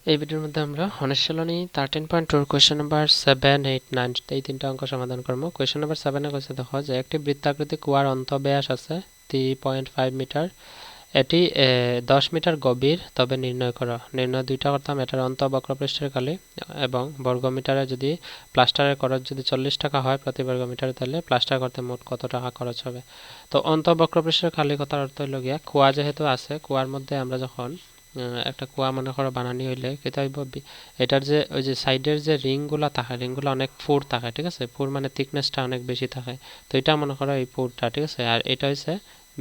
এই ভিডিওর মধ্যে আমরা অনুশীলনী 13.2 কোয়েশ্চেন নাম্বার 7, 8, 9 এই তিনটা অঙ্ক সমাধান করব। কোয়েশ্চেন নাম্বার 7 এ কইছে দেখো যে একটি বৃত্তাকৃতি কুয়ার অন্তঃব্যাস আছে 3.5 মিটার। এটি 10 মিটার গভীর, তবে নির্ণয় করো। নির্ণয় দুইটা করতাম, এটার বক্রপৃষ্ঠের কালি এবং বর্গমিটারে যদি প্লাস্টারের খরচ যদি 40 টাকা হয় প্রতি বর্গমিটারে, তাহলে প্লাস্টার করতে মোট কত টাকা খরচ হবে। তো বক্রপৃষ্ঠের কালি কথার অর্থ হইল গিয়া কুয়া যেহেতু আছে, কুয়ার মধ্যে আমরা যখন একটা কুয়া মনে করো বানানি হইলে কেতা হইব, এটার যে ওই যে সাইডের যে রিংগুলা থাকে, রিংগুলো অনেক ফুর থাকে, ঠিক আছে, ফুর মানে থিকনেসটা অনেক বেশি থাকে। তো এটা মনে করো এই ফুরটা, ঠিক আছে। আর এটা হচ্ছে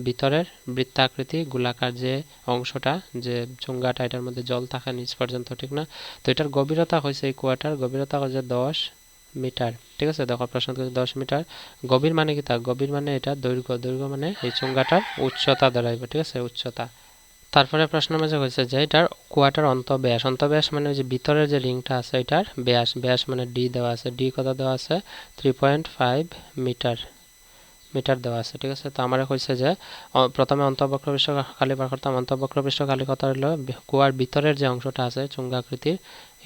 ভিতরের বৃত্তাকৃতি গোলাকার যে অংশটা, যে চুঙ্গাটা, এটার মধ্যে জল থাকে নিচ পর্যন্ত, ঠিক না। তো এটার গভীরতা হয়েছে, এই কুয়াটার গভীরতা হচ্ছে 10 মিটার, ঠিক আছে। দেখো প্রশ্ন 10 মিটার গভীর মানে কি, তা গভীর মানে এটা দৈর্ঘ্য, দৈর্ঘ্য মানে এই চুঙ্গাটার উচ্চতা দাঁড়াইবে, ঠিক আছে, উচ্চতা। তারপরে প্রশ্ন মাঝে হয়েছে যে এটার কুয়াটার অন্তঃব্যাস, অন্তঃব্যাস মানে ওই যে ভিতরের যে রিংটা আছে এটার ব্যাস, ব্যাস মানে ডি দেওয়া আছে, ডি কত দেওয়া আছে 3.5 মিটার, মিটার দেওয়া আছে, ঠিক আছে। তো আমার হয়েছে যে প্রথমে অন্তঃবক্রপৃষ্ঠ খালি বার করতাম। অন্তঃবক্রপৃষ্ঠ খালি কথা হলো কুয়ার ভিতরের যে অংশটা আছে চুঙ্গাকৃতির,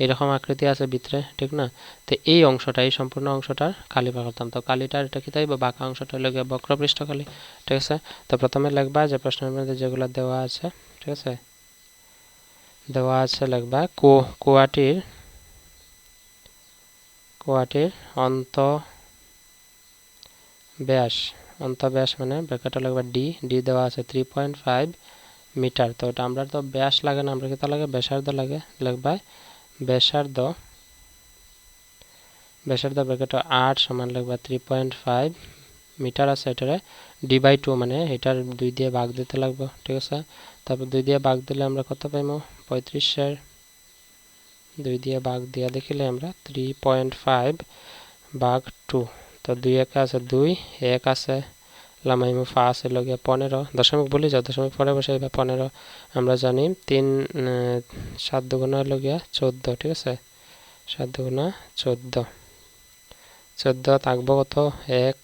এরকম আকৃতি আছে ভিতরে, ঠিক না। তো এই অংশটা, এই সম্পূর্ণ অংশটার খালি বার করতাম। তো কালিটার এটা কি তাই বাঁকা অংশটা হলো গিয়ে বক্রপৃষ্ঠ খালি, ঠিক আছে। তো প্রথমে লিখবা যে প্রশ্নের মধ্যে যেগুলো দেওয়া আছে, ঠিক আছে, দেওয়া আছে লিখবা কুয়াটির কুয়াটির অন্তঃব্যাস, অন্তঃব্যাস মানে ব্র্যাকেটে লিখবা ডি, ডি দেওয়া আছে 3.5 মিটার। তো এটা আমরা তো ব্যাস লাগে না, আমরা কি তা লাগে ব্যাসার্ধ লাগে, লিখবা ব্যাসার্ধ, ব্যাসার্ধ ব্র্যাকেট 8 সমান লিখবা 3.5 মিটার আছে, এটারে d/2 মানে এটার 2 দিয়ে ভাগ দিতে লাগবে, ঠিক আছে। তারপর 2 দিয়ে ভাগ দিলে আমরা কত পাইমু 35 2 দিয়ে ভাগ দিয়া দেখিলে আমরা 3.5 ভাগ 2। তো 2 একে আছে 2, 1 আছে লামাইমু, 5 আছে লগে 15, দশমিক বলি যাও, দশমিক পরে বসে 15। আমরা জানি 3 7 দুগুণা হলো গিয়া 14, ঠিক আছে, 7 দুগুণা 14, 14 থাকবো কত 1,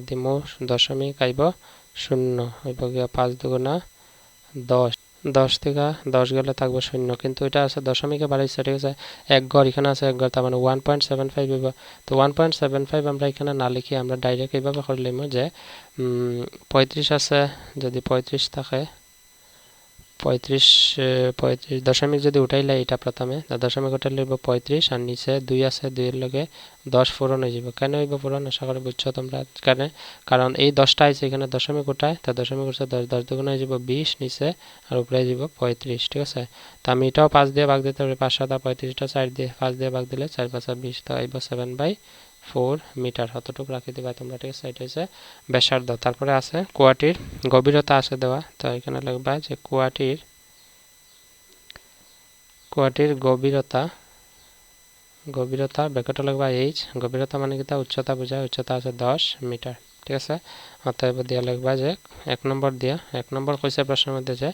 দিমু দশমিক আইব 0, হইব গিয়া 5 দুগুণা 10, 10 থেকে 10 গেলে থাকবো 0, কিন্তু এটা আছে দশমিকে বাড়াইছে, ঠিক আছে। এক ঘর এখানে আছে, এক ঘর, তার মানে 1.75 হইব। তো 1.75 আমরা এখানে না লিখি আমরা ডাইরেক্ট এইভাবে করে লিখব যে 35 আছে, যদি 35 থাকে 35 35 দশমিক যদি উঠাইলে এটা প্রথমে দশমিক উঠাই লিখব 35, আর নিচে 2 আছে, 2 এর লগে 10 পূরণ হয়ে যাব। কেন হইব পূরণ, আশা করি বুঝছো তোমরা। কারণ এই 10টা আছে এখানে দশমিক উঠায়, তা দশমিক উঠছে 10, 10 দুগুণ হয়ে যাব 20 নিচে, আর উপরে হয়ে যাব 35, ঠিক আছে। তো আমি এটাও 5 দিয়ে ভাগ দিতে পারি, 5 7 35টা 4 দিয়ে 5 দিয়ে ভাগ দিলে 4 5 20, তো আইব 7/4 মিটার, অতটুকু রাখি দিবা তোমরা, ঠিক আছে। এটা হচ্ছে ব্যাসার্ধ। তারপরে আছে কুয়াটির গভীরতা আছে দেওয়া, তো এখানে লিখবা যে কুয়াটির গভীরতা, গভীরতা ব্র্যাকেটে লিখবা এইচ, গভীরতা মানে কি তা উচ্চতা বোঝায়, উচ্চতা আছে 10 মিটার, ঠিক আছে। অতএব দিয়া লিখবা যে 1 নম্বর দিয়া, 1 নম্বর কইছে প্রশ্নের মধ্যে যে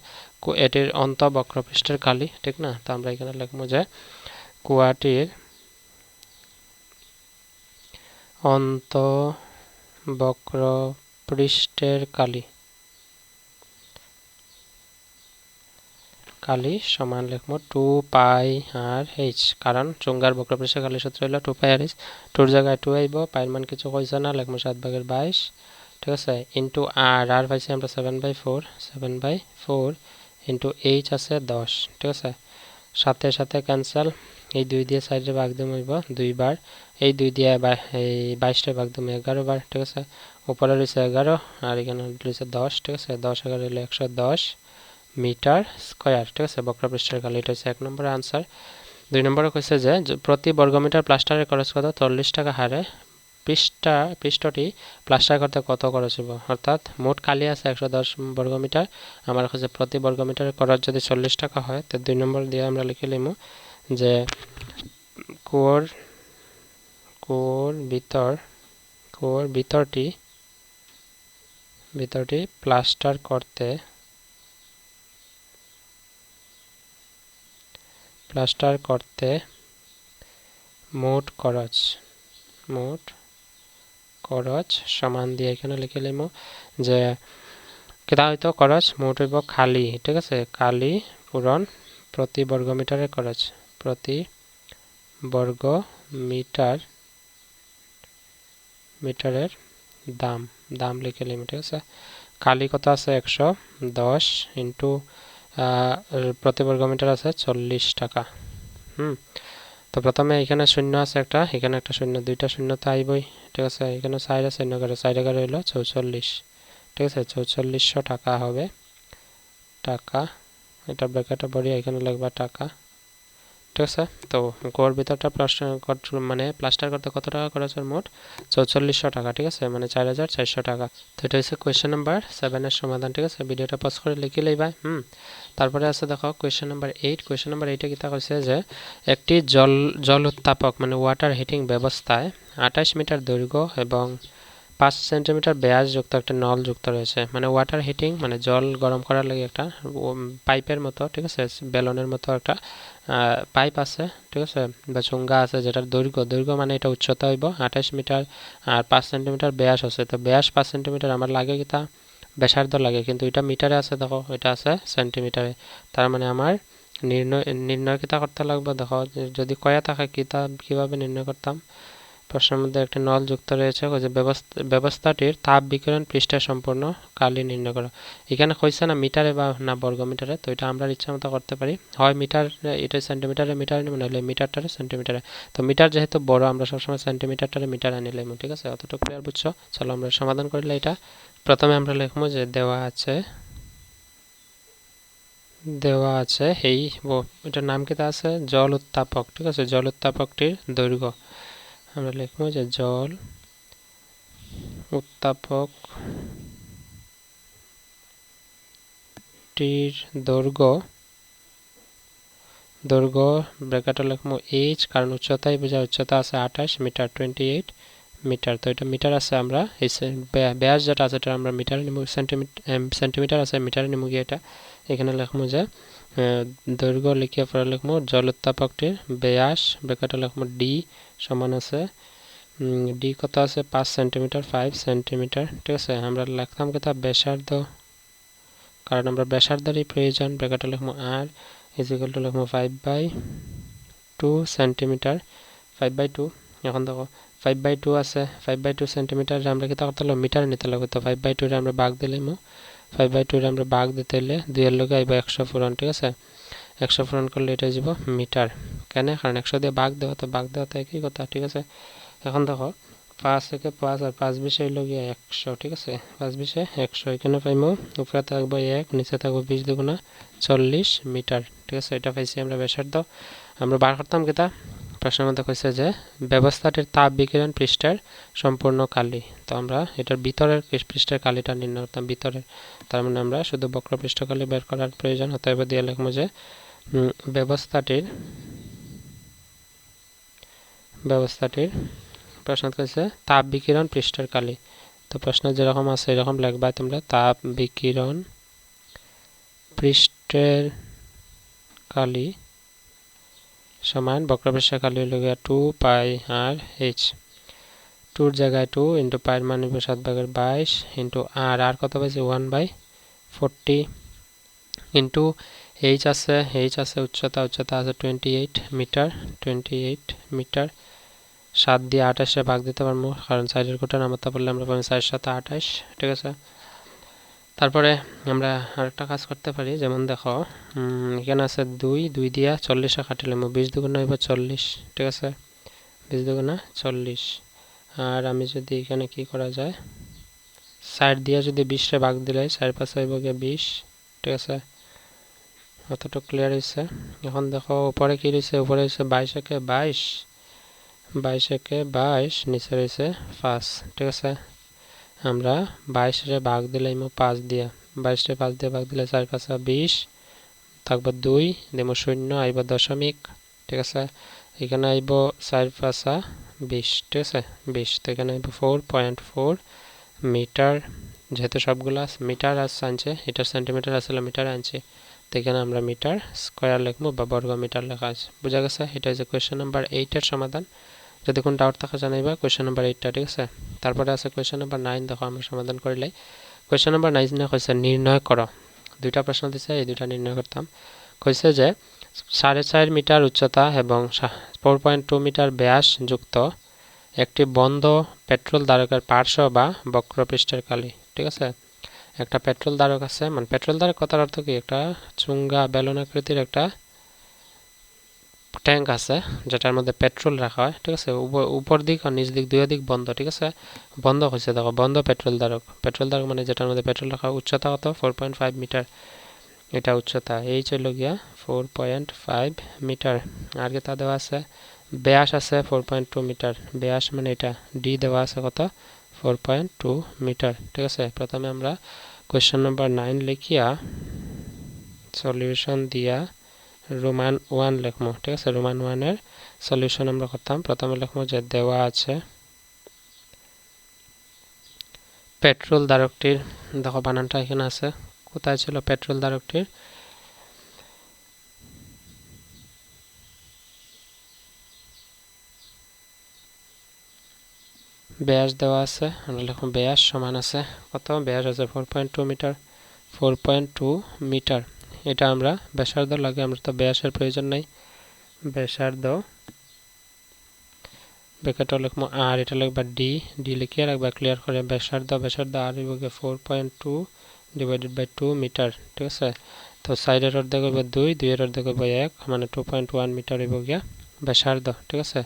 এটির বক্রপৃষ্ঠের কালি, ঠিক না। তো আমরা এখানে লিখবো যে কুয়াটির বক্রপৃষ্ঠের কালি, কালি সমান লিখবো 2 পাই আর এইচ, কারণ চুঙ্গার বক্রপৃষ্ঠের কালি সূত্র হলো 2 পাই আর এইচ, 2 জায়গায় 2 আইব, পাইর মান কিছু কইছে না, লিখবো 7/22, ঠিক আছে, ইন্টু আর পাইছি আমরা 7/4 ইন্টু এইচ আছে 10, ঠিক আছে। সাথে সাথে ক্যান্সেল, এই 2 দিয়ে সাইডে ভাগ দিম হইব 2 বার, এই 2 দিয়ে এই 22 ভাগ দিম 11 বার, ঠিক আছে। উপরে রয়েছে 11 আর এখানে রয়েছে 10, ঠিক আছে, 10 11 হলে 110 মিটার স্কয়ার, ঠিক আছে, বক্রপৃষ্ঠের কালি। এটা হচ্ছে 1 নম্বরের আনসার। 2 নম্বরে কইছে যে প্রতি বর্গমিটার প্লাস্টারের খরচ কত 40 টাকা হারে পৃষ্ঠটি প্লাস্টার করতে কত খরচ হবে, অর্থাৎ মোট কালি আছে 110 বর্গমিটার, আমার কাছে প্রতি বর্গমিটারের খরচ যদি 40 টাকা হয়, তো 2 নম্বর দিয়ে আমরা লিখে লিমু যে কুয়োর ভিতরটি প্লাস্টার করতে মোট খরচ সমান দিয়ে এখানে লিখে লিমু যে কেটা হয়তো খরচ মোট হইব খালি, ঠিক আছে, খালি পূরণ প্রতি বর্গ মিটারের খরচ, প্রতি বর্গ মিটারের দাম লিখে লিখব, ঠিক আছে। কালি কত আছে 110 ইন্টু প্রতি বর্গ মিটার আছে 40 টাকা। তো প্রথমে এখানে শূন্য আছে একটা, এখানে একটা শূন্য, দুইটা শূন্য তো আইবই, ঠিক আছে। এখানে 4 আছে, 4 এগারো হইল 44, ঠিক আছে। 4400 টাকা হবে, টাকা। এটা ব্র্যাকেটে বড়িয়ে এখানে লিখবা টাকা, ঠিক আছে। তো ঘর ভিতরটা প্লাস্টার করতে কত টাকা খরচ হয় মোট? 4400 টাকা, ঠিক আছে, মানে 4400 টাকা। তো এটা হচ্ছে কোয়েশ্চেন নাম্বার 7 এর সমাধান, ঠিক আছে। ভিডিওটা পজ করে লিখে লইবা। তারপরে আছে দেখো কোয়েশ্চেন নাম্বার 8। কোয়েশ্চেন নাম্বার 8 এ কি কইছে যে একটি জল উত্তাপক মানে ওয়াটার হিটিং ব্যবস্থায় 28 মিটার দৈর্ঘ্য এবং 5 সেন্টিমিটার ব্যাস যুক্ত একটা নল যুক্ত রয়েছে। মানে ওয়াটার হিটিং মানে জল গরম করার লাগে একটা পাইপের মতো, ঠিক আছে, বেলনের মতো একটা পাইপ আছে, ঠিক আছে, বা চুঙ্গা আছে, যেটার দৈর্ঘ্য মানে এটা উচ্চতা হইব 28 মিটার আর 5 সেন্টিমিটার ব্যাস আছে। তো ব্যাস 5 সেন্টিমিটার আমার লাগে কিতা ব্যাসার্ধ লাগে, কিন্তু এটা মিটারে আছে, দেখো এটা আছে সেন্টিমিটারে। তার মানে আমার নির্ণয় কিতা করতে লাগবে, দেখো যদি কয়া থাকে কিভাবে নির্ণয় করতাম। প্রশ্নের মধ্যে একটি নল যুক্ত রয়েছে, যে ব্যবস্থাটির তাপ বিকিরণ পৃষ্ঠের সম্পূর্ণ কালি নির্ণয় করা। এখানে কইছে না মিটারে বা না বর্গ মিটারে, তো এটা আমরা ইচ্ছা মতো করতে পারি, হয় মিটার এটা সেন্টিমিটারে মিটারে নিব, নাহলে মিটারটারে সেন্টিমিটারে। তো মিটার যেহেতু বড়, আমরা সবসময় সেন্টিমিটারটারে মিটারে নিলাম, ঠিক আছে। অতটুকু ক্লিয়ার বুঝছো? চলো আমরা সমাধান করলে এটা প্রথমে আমরা লিখবো যে দেওয়া আছে এই এটার নাম কি আছে জল উত্তাপক, ঠিক আছে। জল উত্তাপকটির দৈর্ঘ্য আমরা লিখবো যে জল উত্তাপকটির দৈর্ঘ্য ব্র্যাকেটে লিখবো h, কারণ উচ্চতাই বোঝা, উচ্চতা আছে 28 মিটার 28 মিটার। তো এটা মিটার আছে, আমরা এই ব্যাস যেটা আছে এটা আমরা মিটারে নিব, সেন্টিমিটার আছে মিটারে নিব গিয়ে এটা এখানে লিখবো যে দৈর্ঘ্য লিখিয়ে পরে লিখবো জল উত্তাপকটির ব্যাস ব্র্যাকেটে লিখবো d সমান আছে ডি কত আছে 5 সেন্টিমিটার 5 সেন্টিমিটার, ঠিক আছে। আমরা লিখতাম কথা ব্যাসার্ধ, কারণ আমরা ব্যাসার্ধেরই প্রয়োজন, ব্র্যাকেটে লিখবো আর ইকুয়াল টু লিখবো 5/2 সেন্টিমিটার 5/2। এখন দেখো 5/2 আছে, 5/2 সেন্টিমিটার আমরা কি করতে হলো মিটার নিতে লাগবে। তো 5/2 রে আমরা ভাগ দিলাম, 5/2 রে আমরা ভাগ দিতে হলে 2 এর লগে আইবা 100 পূরণ, ঠিক আছে। 100 পূরণ করলে এটা যাব মিটার, কেন? কারণ 100 দিয়ে ভাগ দেওয়া, তো ভাগ দেওয়া তো একই কথা, ঠিক আছে। এখন দেখো 5 থেকে 5 আর 5 20 হইল গিয়ে 100, ঠিক আছে। 5 20 100, এখানে পাইমো উপরে থাকবো 1, নিচে থাকবো 20 দুগুণা 40 মিটার, ঠিক আছে। এটা পাইছি আমরা ব্যাসার্ধ। আমরা বার করতাম কিতা প্রশ্নের মধ্যে কইছে যে ব্যবস্থাটির তাপ বিকিরণ পৃষ্ঠের সম্পূর্ণ কালি। তো আমরা এটার ভিতরের পৃষ্ঠের কালিটা নির্ণয় করতাম, ভিতরের। তার মানে আমরা শুধু বক্রপৃষ্ঠ কালি বের করার প্রয়োজন হতে হবে, দিয়ে লিখবো যে ব্যবস্থাটির প্রশ্ন কইছে তাপ বিকিরণ পৃষ্ঠের কালি। তো প্রশ্ন যেরকম আছে এরকম লিখবা তোমরা, তাপ বিকিরণ পৃষ্ঠের কালি সমান বক্রপৃষ্ঠের কালি হলো 2 পাই আর h। 2 এর জায়গায় 2 ইন্টু পাইয়ের মান নিব 7/22 ইন্টু আর কত পাইছি 1/40 ইন্টু h আছে উচ্চতা আছে 28 মিটার 7 দিয়ে 28 ভাগ দিতে পারবো, কারণ সাইডের কোটা নামাতে পারলে আমরা পাবো 4 7 28, ঠিক আছে। তারপরে আমরা আরেকটা কাজ করতে পারি, যেমন দেখো এখানে আছে 2 দিয়া 40 কাটিলাম, 20 দুগুণা হইব 40, ঠিক আছে। 20 দুগুণা 40। আর আমি যদি এখানে কি করা যায় 4 দিয়া যদি 20 রে ভাগ দিলে 4 5 হইব গিয়ে 20, ঠিক আছে। অতটুকু ক্লিয়ার হয়েছে। এখন দেখো উপরে কি রয়েছে, উপরে রয়েছে 22 একে 22 নিচে রয়েছে 5, ঠিক আছে। আমরা 22 রে ভাগ দিলাম 5 দিয়া, 22 রে 5 দিয়ে ভাগ দিলে 4 5 20 থাকবে 2 দেব 0 আইব দশমিক, ঠিক আছে। এখানে আইব 4 5 20, ঠিক আছে 20। তো এখানে আইব 4.4 মিটার, যেহেতু সবগুলা মিটার আনছে, এটা সেন্টিমিটার আসলে মিটার আনছে, তো এখানে আমরা মিটার স্কয়ার লিখবো বা বর্গ মিটার লেখা আছে, বুঝা গেছে। এটা হচ্ছে কোয়েশ্চেন নাম্বার 8 এর সমাধান। যদি কোনো ডাউট থাকে জানাইবা কোয়েশ্চেন নাম্বার 8টা, ঠিক আছে। তারপরে আছে কোয়েশ্চেন নাম্বার 9, দেখো আমরা সমাধান করিলাই। কোয়েশ্চেন নাম্বার 9 কইছে নির্ণয় করো, দুইটা প্রশ্ন দিছে, এই দুইটা নির্ণয় করতাম। কইছে যে 4.5 মিটার উচ্চতা এবং 4.2 মিটার ব্যাস যুক্ত একটি বন্ধ পেট্রোল ধারকের পার্শ্ব বা বক্রপৃষ্ঠের কালি। ঠিক আছে, একটা পেট্রোল ধারক আছে, মানে পেট্রোল ধারক কথার অর্থ কি, একটা চুঙ্গা বেলুন আকৃতির একটা ট্যাঙ্ক আছে যেটার মধ্যে পেট্রোল রাখা হয়। ঠিক আছে, উপর দিক আর নিচ দিক দুই দিক বন্ধ। ঠিক আছে, বন্ধ হয়েছে, দেখো বন্ধ পেট্রোল ধারক। পেট্রোল ধারক মানে যেটার মধ্যে পেট্রোল রাখা। উচ্চতা কত? 4.5 মিটার, এটা উচ্চতা। এই চলে গিয়া 4.5 মিটার। আর কি তা দেওয়া আছে, ব্যাস আছে 4.2 মিটার। ব্যাস মানে এটা ডি দেওয়া আছে কত? 4.2 মিটার। ঠিক আছে, প্রথমে আমরা কোয়েশ্চন নাম্বার 9 লিখিয়া সলিউশন দিয়া রোমান 1 লিখবো। ঠিক আছে, রোমান 1 এর সলিউশন আমরা করতাম। প্রথমে লিখবো যে দেওয়া আছে পেট্রোল ধারকটির, দেখো বানানটা এখানে আছে, কোথায় ছিল পেট্রোল ধারকটির ব্যাস দেওয়া আছে। আমরা লিখবো ব্যাস সমান আছে কত? ব্যাস আছে 4.2 মিটার। 4.2 মিটার, এটা আমরা ব্যাসার্ধ লাগে, আমরা তো ব্যাসের প্রয়োজন নাই। ব্যাসার্ধ ব্র্যাকেটও লিখবো আর, এটা লিখবা ডি। ডি লিখিয়ে রাখবা ক্লিয়ার করে। ব্যাসার্ধ আর হইবগে 4.2 ডিভাইডেড বাই 2 মিটার। ঠিক আছে, তো সাইডের অর্ধেক হইব 2, 2 এর অর্ধেক হইব 1, মানে 2.1 মিটার হইব গিয়া ব্যাসার্ধ। ঠিক আছে,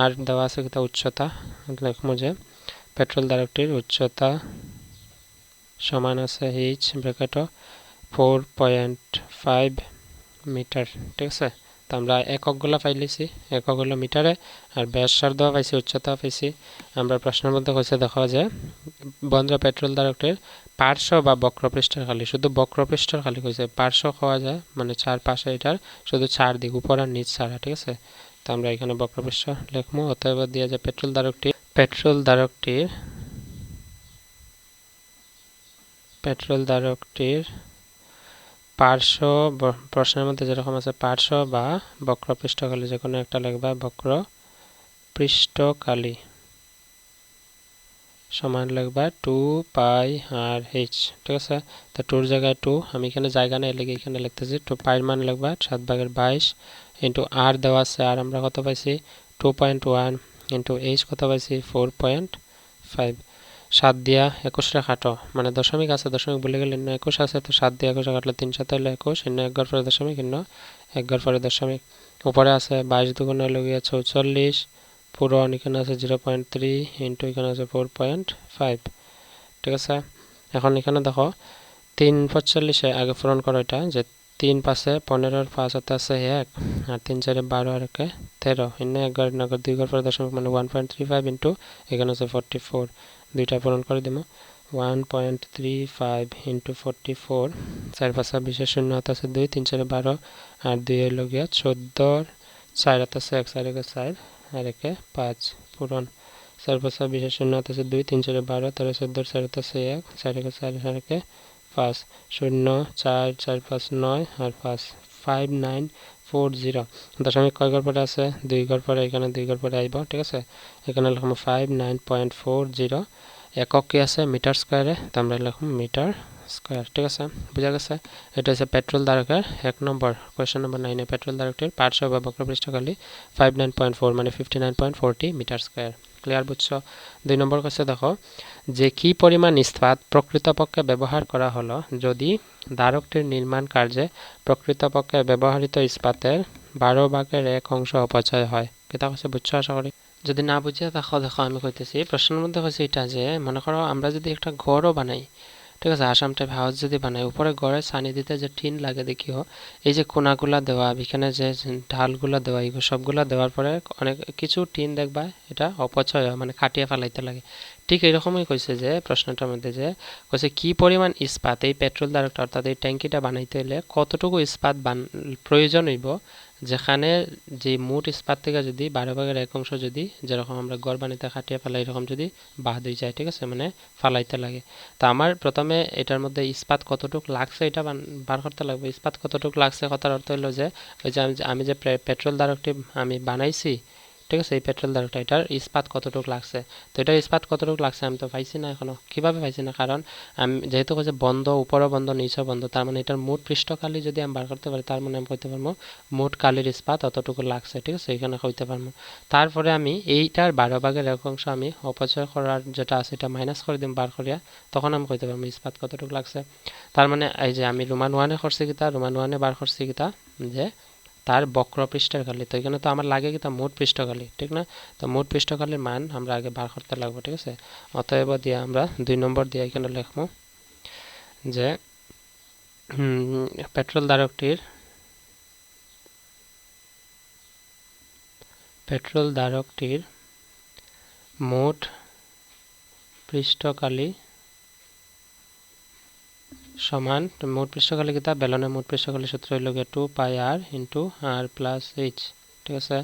আর দেওয়া আছে কিতা উচ্চতা, লিখবো যে পেট্রোল ধারকটির উচ্চতা সমান আছে এইচ ব্র্যাকেটও 4.5 মিটার। ঠিক আছে, তো আমরা এককগুলো পাইলিছি, একক হলো মিটারে, আর ব্যাসার্ধ পাইছি, উচ্চতা পাইছি। আমরা প্রশ্নের মধ্যে কইছে দেখো যে বন্ধ পেট্রোল ধারকটির পার্শ্ব বা বক্রপৃষ্ঠের খালি, শুধু বক্রপৃষ্ঠের খালি কইছে, পার্শ্ব খাওয়া যায় মানে চার পাশে, এটার শুধু চার দিক, উপর আর নিচ ছাড়া। ঠিক আছে, তো আমরা এখানে বক্রপৃষ্ঠ লিখবো। অতএব দিয়ে যে পেট্রোল ধারকটির পার্শ্ব, প্রশ্নের মধ্যে যেরকম আছে পার্শ্ব বা বক্রপৃষ্ঠকালি, যে কোনো একটা লিখবা, বক্রপৃষ্ঠকালি সমান লিখবা 2 পাই আর এইচ। ঠিক আছে, তো 2 জায়গায় 2, আমি এখানে জায়গা নেই লিখে এখানে লিখতেছি 2 পাইর মান লিখবা 7/22 ইন্টু আর দেওয়া আছে, আর আমরা কত পাইছি 2.1 ইন্টু এইচ কত পাইছি 4.5। 7 দিয়া 21 রে কাটো, মানে দশমিক আছে, দশমিক ভুলে গেলে 21 আছে, তো 7 দিয়ে 21 কাটলে 3 7 হইলে 21, 1 ঘর পরে দশমিক, 1 ঘর পরে দশমিক। উপরে আছে 22 দুগুণ হইলে গিয়া 44, পূরণ এখানে আছে 0.3 ইন্টু এখানে আছে 4.5। ঠিক আছে, এখন এখানে দেখো 3 45 আগে পূরণ করো, এটা যে 3 5 15 5 হাতে আছে 1, আর 3 4 12 আর 1 13, এনে 1 ঘর 2 ঘর পরে দশমিক, মানে 1.35 ইন্টু এখানে আছে 44, দুইটা পূরণ করে দিব। 1.35 ইন্টু 44, 4 5 20 শূন্য হাতে আছে 2, 3 4 12 আর 2 হইল গিয়া 14, 4 হাতে আছে 1, 4 1 4 আর 1 5, পূরণ 4 5 20 শূন্য হাতে আছে 2, 3 4 12 13 14, 4 হাতে আছে 1, 4 1 4 আর 1 5, 0 4 4 5 9 আর 5, 5940। দশমিক কয় ঘর পরে আছে? 2 ঘর পরে, এখানে 2 ঘর পরে আইব। ঠিক আছে, এখানে লিখবো 59.40। একক কি আছে মিটার স্কয়ারে, তো আমরা লিখব মিটার স্কয়ার। ঠিক আছে, বুঝা গেছে? এটা হচ্ছে পেট্রোল ধারকের 1 নম্বর, কোয়েশ্চন নম্বর 9 এ পেট্রোল ধারকটির পার্শ্ব বা বক্রপৃষ্ঠকালি 59.4 মানে 59.40 মিটার স্কয়ার। ক্লিয়ার? বুঝছো? 2 নম্বর কাছে দেখো যে কি পরিমাণ ইস্পাত প্রকৃতপক্ষে ব্যবহার করা হলো যদি ধারকটির নির্মাণ কার্যে প্রকৃতপক্ষে ব্যবহৃত ইস্পাতের 12/1 অংশ অপচয় হয়। এটা হচ্ছে, বুঝছো আশা করি? যদি না বুঝিয়া দেখো আমি কইতেছি, প্রশ্নের মধ্যে হচ্ছে এটা যে মনে করো আমরা যদি একটা ঘরও বানাই, ঠিক আছে, আসাম টাইপ হাউস যদি বানাই, উপরে ঘরে ছানি দিতে যে টিন লাগে দেখিও, এই যে কোনাগুলা দেওয়া, এখানে যে ঢালগুলা দেওয়া, এগুলো সবগুলা দেওয়ার পরে অনেক কিছু টিন দেখবা এটা অপচয় হয়, মানে খাটিয়ে ফেলাইতে লাগে। ঠিক এরকমই কইছে যে প্রশ্নটার মধ্যে যে কইছে কি পরিমাণ ইস্পাত এই পেট্রোল ধারকটা অর্থাৎ এই ট্যাঙ্কিটা বানাইতে হলে কতটুকু ইস্পাত প্রয়োজন হইব, যেখানে যে মোট ইস্পাত থেকে যদি 12/1 অংশ যদি যেরকম আমরা ঘর বানাইতে খাটিয়ে ফেলাই এরকম যদি বাদ হয়ে যায়, ঠিক আছে, মানে ফালাইতে লাগে। তো আমার প্রথমে এটার মধ্যে ইস্পাত কতটুকু লাগছে এটা বার করতে লাগবে। ইস্পাত কতটুকু লাগছে কথার অর্থ হলো যে ওই যে আমি যে পেট্রোল ধারকটি আমি বানাইছি, ঠিক আছে এই পেট্রোল ধারকটা এটার ইস্পাত কতটুকু লাগছে তো এটার ইস্পাত কতটুকু লাগছে আমি তো পাইছি না এখনো কিভাবে পাইছি না কারণ আমি যেহেতু যে বন্ধ উপরও বন্ধ নিচেও বন্ধ তার মানে এটার মোট পৃষ্ঠকালি যদি আমি বার করতে পারি তার মানে আমি কইতে পারবো মোট কালির ইস্পাত অতটুকু লাগছে ঠিক আছে এখানে কইতে পারবো তারপরে আমি এইটার 12 ভাগের 1 অংশ আমি অপচয় করার যেটা আছে এটা মাইনাস করে দিম বার করিয়া তখন আমি কইতে পারবো ইস্পাত কতটুকু লাগছে তার মানে এই যে আমি রোমান 1 এ করছি কিতা রোমান 1 এ বার করছি কিতা যে তার বক্র পৃষ্ঠের কালি তো এখানে তো আমার লাগে কি তা মোট পৃষ্ঠকালি ঠিক না তো মোট পৃষ্ঠকালির মান আমরা আগে বার করতে লাগবে ঠিক আছে অতএব দিয়ে আমরা 2 নম্বর দিয়ে এখানে লিখবো যে পেট্রোল ধারকটির মোট পৃষ্ঠকালি সমান মোট পৃষ্ঠকালি কিতা বেলনের মোট পৃষ্ঠকালি সূত্র হইল গিয়ে 2 পাই r into r plus h ঠিক আছে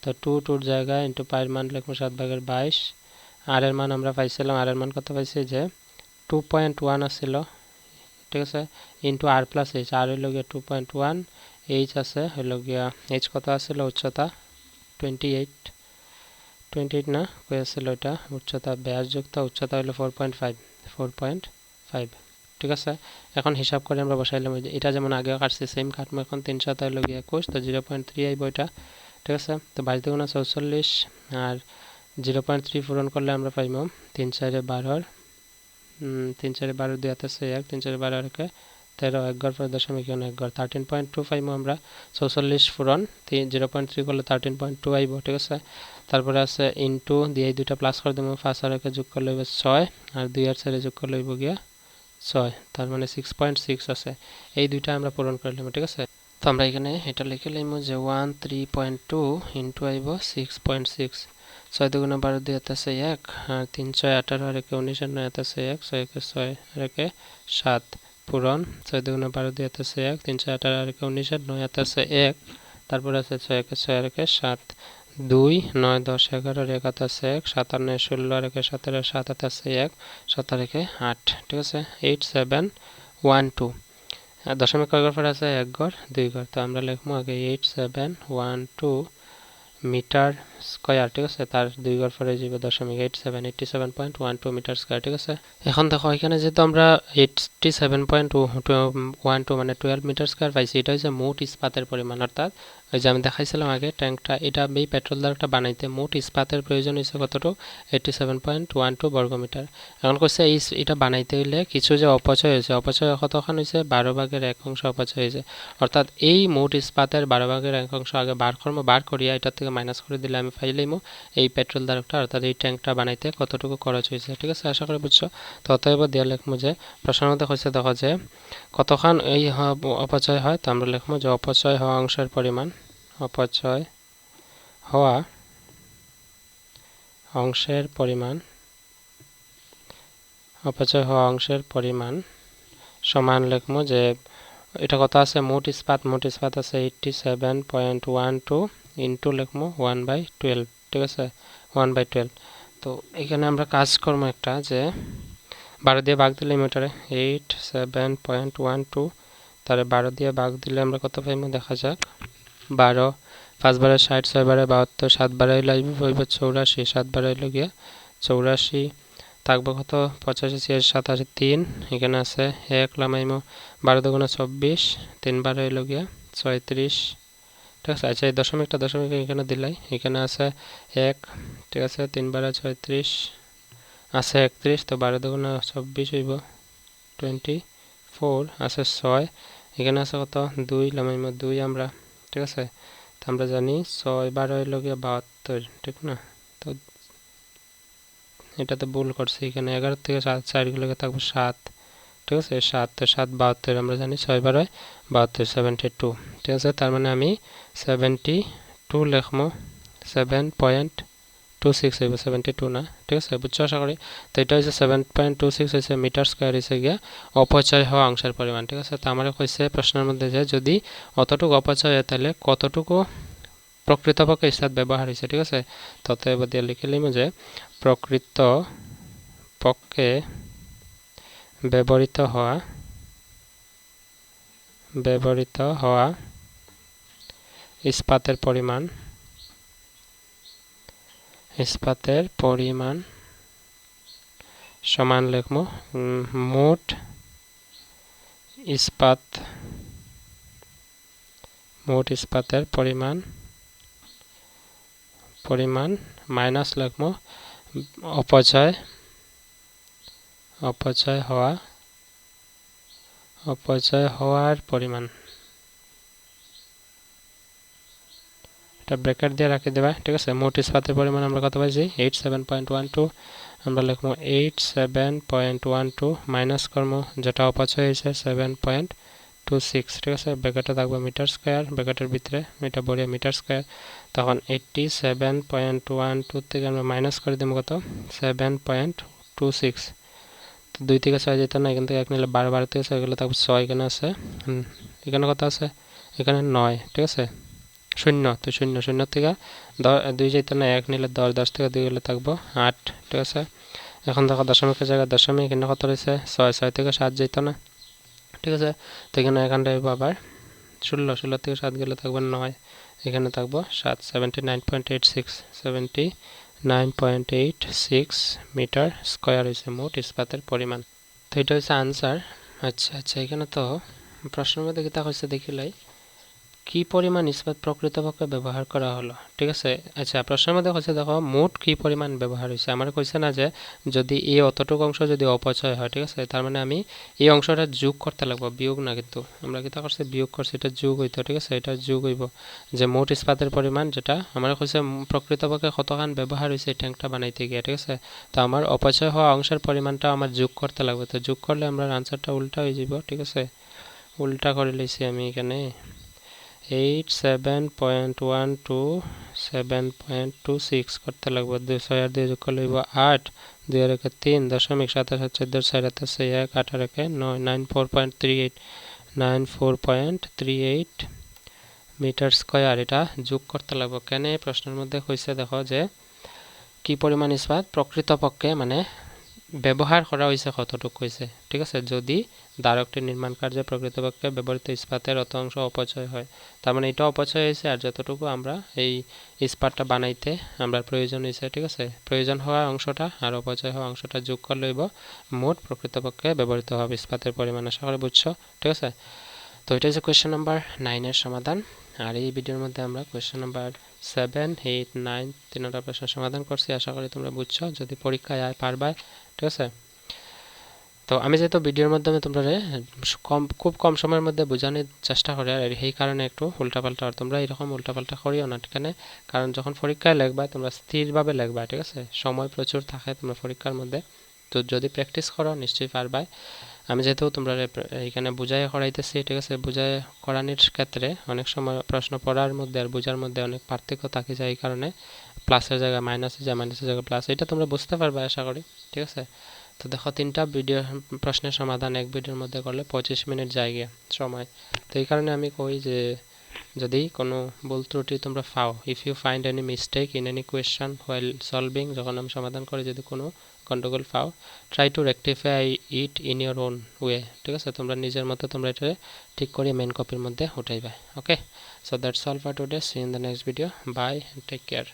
তো 2 টুর জায়গায় ইনটু পাই এর মান লিখবো 7/22 r এর মান আমরা পাইছিলাম r এর মান কত পাইছি যে 2.1 আছিল ঠিক আছে into r plus h r হইল গিয়ে 2.1 h আছে হইল গিয়া h কত আছিল উচ্চতা 28 না কই আছিল এটা উচ্চতা ব্যাস যুক্ত উচ্চতা হইল 4.5 ঠিক আছে এখন হিসাব করে আমরা বসাইলাম এটা যেমন আগে কাটছি সেম কাটমো এখন 3 হইল গিয়ে 21 তো 0.3 আইব এটা ঠিক আছে তো 22 গুণা 44 আর 0.3 পূরণ করলে আমরা পাইমু 3 4 12 3 4 12 2 হাতে 1 3 4 12 কে 13 1 ঘর পর দশমিক 1 ঘর 13.2 পাইমু আমরা 44 পূরণ 0.3 করলে 13.2 আইব ঠিক আছে তারপরে আছে ইনটু দিয়ে এই দুটো প্লাস করে দেবো 5 আর 1 যোগ করলে হবে 6 আর 2 আর 4 যোগ করলে হইব গিয়া 6 তার মানে 6.6 আছে এই দুইটা আমরা পূরণ করে নিব ঠিক আছে তো আমরা এখানে এটা লিখে লইমু যে 13.2 ইনটু আইব 6.6 6 দুগুণে 12 2 হাতে 1 আর 3 6 18 আর 1 19 আর 9 হাতে 1 6 কে 6 আর 1 7 পূরণ 6 দুগুণে 12 2 হাতে 1 3 6 18 আর 1 19 আর 9 হাতে 1 তারপর আছে 6 কে 6 আর 1 7 2 9 10 11 আর 1 হাতে 1 7 আর 9 16 আর 1 17 আর 7 হাতে 1 7 আর 1 8 ঠিক আছে 8 7 1 2 দশমিক কয় ঘর পরে আছে 1 ঘর 2 ঘর তো আমরা লিখবো আগে 8712 মিটার স্কয়ার ঠিক আছে তার 2 ঘর পরে যাবে দশমিক 87.12 মিটার স্কয়ার ঠিক আছে এখন দেখো এখানে যেহেতু আমরা 87.12 মানে 12 মিটার স্কয়ার পাইছি এটা হচ্ছে মোট ইস্পাতের পরিমাণ অর্থাৎ ওই যে আমি দেখাইছিলাম আগে ট্যাঙ্কটা এটা এই পেট্রোল ধারকটা বানাইতে মোট ইস্পাতের প্রয়োজন হয়েছে কতটুকু 87.12 বর্গমিটার এখন কইছে এটা বানাইতে হইলে কিছু যে অপচয় হয়েছে অপচয় কতখান হয়েছে 12 ভাগের 1 অংশ অপচয় হয়েছে অর্থাৎ এই মোট ইস্পাতের 12 ভাগের 1 অংশ আগে বার করিয়া এটা থেকে মাইনাস করে দিলে আমি পাইলাম এই পেট্রোল ধারকটা অর্থাৎ এই ট্যাঙ্কটা বানাইতে কতটুকু খরচ হয়েছে ঠিক আছে আশা করি বুঝছো তো অতএব দিয়ে লিখবো যে প্রশ্নের মধ্যে কইছে দেখো যে কতখান এই অপচয় হয় তো আমরা লিখবো যে অপচয় হওয়া অংশের পরিমাণ অপচয় হওয়া অংশের পরিমাণ সমান লিখবো যে এটা কত আছে মোট ইস্পাত আছে 87.12 ইনটু লিখবো 1/12 ঠিক আছে 1/12 তো এখানে আমরা কাজ করবো একটা যে 12 দিয়ে ভাগ দিলে মিটারে 87.12 তারে 12 দিয়ে ভাগ দিলে আমরা কত পাইবো দেখা যাক 12 5 বারে 60 6 বারে 72 7 বারে হইব 84 7 বারে হইল গিয়া 84 থাকবে কত 85 86 87 3 এখানে আছে 1 লামাইমো 12 দুগুণে 24 3 বারে হইল গিয়া 36 ঠিক আছে আচ্ছা এই দশমিক এখানে দিলাই এখানে আছে 1 ঠিক আছে 3 বারে 36 আছে 31 তো 12 দুগুণে 24 হইব 24 আছে 6 এখানে আছে কত 2 লামাইমো 2 আমরা ঠিক আছে তো আমরা জানি 6 12 হইল গিয়া 72 ঠিক না তো এটাতে ভুল করছি এখানে 11 থেকে 4 গুলো থাকবে 7 ঠিক আছে 7 তো 7 72 আমরা জানি 6 12 72 72 ঠিক আছে তার মানে আমি 72 লিখবো 7.26 হইব 72 না ঠিক আছে বুঝছো আশা করি তো এটা হচ্ছে 7.26 হইছে মিটার স্কয়ার হইছে গিয়া অপচয় হওয়া অংশের পরিমাণ ঠিক আছে তো আমারে কইছে প্রশ্নের মধ্যে যে যদি অতটুকু অপচয় হয় তাহলে কতটুকু প্রকৃতপক্ষে ইস্পাত ব্যবহার হয়েছে ঠিক আছে ততএব দিয়ে লিখে লিমু যে প্রকৃতপক্ষে ব্যবহৃত হওয়া ইস্পাতের পরিমাণ ইস্পাতের পরিমাণ সমান লিখব মোট ইস্পাতের পরিমাণ মাইনাস লিখব অপচয় হওয়ার পরিমাণ। এটা ব্র্যাকেট দিয়ে রাখি দেবা, ঠিক আছে। মোট ইস্পাতের পরিমাণ আমরা কত পাইছি 87.12, আমরা লিখব 87.12 মাইনাস করব যেটা অপচয় হয়েছে 7.26, ঠিক আছে। ব্র্যাকেটে থাকবে মিটার স্কয়ার, ব্র্যাকেটের ভিতরে এটা বড়িয়া মিটার স্কয়ার, তখন 87.12 থেকে আমরা মাইনাস করে দেব কত 7.26। তো 2 থেকে 6 যেত না, এখান থেকে 1 নিলে 12, 12 থেকে 6 গেলে থাকবে 6, এখানে আছে এখানে কত আছে এখানে 9, ঠিক আছে। 0, তো 0 0 থেকে 2 যেত না, 1 নিলে 10, 10 থেকে 2 গেলে থাকবো 8, ঠিক আছে। এখন দেখো দশমিকের জায়গায় দশমিক, এখানে কত রয়েছে 6, 6 থেকে 7 যেত না, ঠিক আছে। তো এখানে এখানটায় আবার 16, 16 থেকে 7 গেলে থাকবে 9, এখানে থাকবো 7, 79.86 মিটার স্কয়ার হয়েছে মোট ইস্পাতের পরিমাণ। তো এটা হচ্ছে আনসার। আচ্ছা, এখানে তো প্রশ্নের মধ্যে কিতা হয়েছে দেখিলাই কি পরিমাণ ইস্পাত প্রকৃতপক্ষে ব্যবহার করা হলো, ঠিক আছে। আচ্ছা, প্রশ্নের মধ্যে হচ্ছে দেখো মোট কি পরিমাণ ব্যবহার হয়েছে। আমার কইছে না যে যদি এই অতটুকু অংশ যদি অপচয় হয়, ঠিক আছে, তার মানে আমি এই অংশটা যোগ করতে লাগবো, বিয়োগ না। কিন্তু আমরা কিতা করছি বিয়োগ করছি, এটা যোগ হইতো, ঠিক আছে। এটা যোগ হইব যে মোট ইস্পাতের পরিমাণ যেটা আমার কইছে প্রকৃতপক্ষে কতখান ব্যবহার হয়েছে ট্যাঙ্কটা বানাইতে গিয়ে, ঠিক আছে। তো আমার অপচয় হওয়া অংশের পরিমাণটা আমার যোগ করতে লাগবে। তো যোগ করলে আমরা আনসারটা উল্টা হয়ে যাব, ঠিক আছে। উল্টা করে লইছি আমি এখানে 87.12 7.26 করতে লাগবে। 2 6 আর 2 যোগ করলে হইব 8, 2 আর 1 3, দশমিক 27 14 4 আর 1 8 আর 1 9, 94.38 মিটার স্কয়ার এটা যোগ করতে লাগবে। কেন প্রশ্নের মধ্যে কইছে দেখো যে কি পরিমাণ ইস্পাত প্রকৃতপক্ষে মানে ব্যবহার করা হয়েছে কতটুকু হয়েছে, ঠিক আছে। যদি ধারকটি নির্মাণ কার্যে প্রকৃতপক্ষে ব্যবহৃত ইস্পাতের অত অংশ অপচয় হয়, তার মানে এটা অপচয় হয়েছে, আর যতটুকু আমরা এই ইস্পাতটা বানাইতে আমরা প্রয়োজন হয়েছে, ঠিক আছে। প্রয়োজন হওয়া অংশটা আর অপচয় হওয়া অংশটা যোগ করলে হইব মোট প্রকৃতপক্ষে ব্যবহৃত হবে ইস্পাতের পরিমাণ। আশা করি বুঝছো, ঠিক আছে। তো এটা হচ্ছে কোয়েশ্চেন নাম্বার 9 এর সমাধান। আর এই ভিডিওর মধ্যে আমরা কোয়েশ্চেন নাম্বার 7, 8, 9 তিনটা প্রশ্ন সমাধান করছি। আশা করি তোমরা বুঝছো, যদি পরীক্ষায় আয় পারবা, ঠিক আছে। তো আমি যেহেতু ভিডিওর মাধ্যমে তোমরা খুব কম সময়ের মধ্যে বোঝানোর চেষ্টা করি, আর এই কারণে একটু উল্টাপাল্টা, আর তোমরা এরকম উল্টাপাল্টা করিও না, ঠিক আছে। কারণ যখন পরীক্ষায় লিখবা তোমরা স্থিরভাবে লিখবা, ঠিক আছে। সময় প্রচুর থাকে তোমরা পরীক্ষার মধ্যে, তো যদি প্র্যাকটিস করো নিশ্চয়ই পারবা। আমি যেহেতু তোমরা এখানে বুঝাই করাইতেছি, ঠিক আছে। বুঝাই করানোর ক্ষেত্রে অনেক সময় প্রশ্ন পড়ার মধ্যে আর বোঝার মধ্যে অনেক পার্থক্য থাকে যায়, এই কারণে প্লাসের জায়গায় মাইনাসে যায়, মাইনাসের জায়গায় প্লাস, এটা তোমরা বুঝতে পারবে আশা করি, ঠিক আছে। তো দেখো 3টা ভিডিও প্রশ্নের সমাধান এক ভিডিওর মধ্যে করলে 25 মিনিট জায়গা সময়। তো এই কারণে আমি কই যে যদি কোনো ভুল ত্রুটি তোমরা পাও, if you find any mistake in any question while solving, যখন আমি সমাধান করি যদি কোনো গন্ডগোল পাও, try to rectify it in your own way, ঠিক আছে। তোমরা নিজের মতো তোমরা এটা ঠিক করে মেন কপির মধ্যে উঠাইবে। Okay, so that's all for today, see in the next video, bye, take care.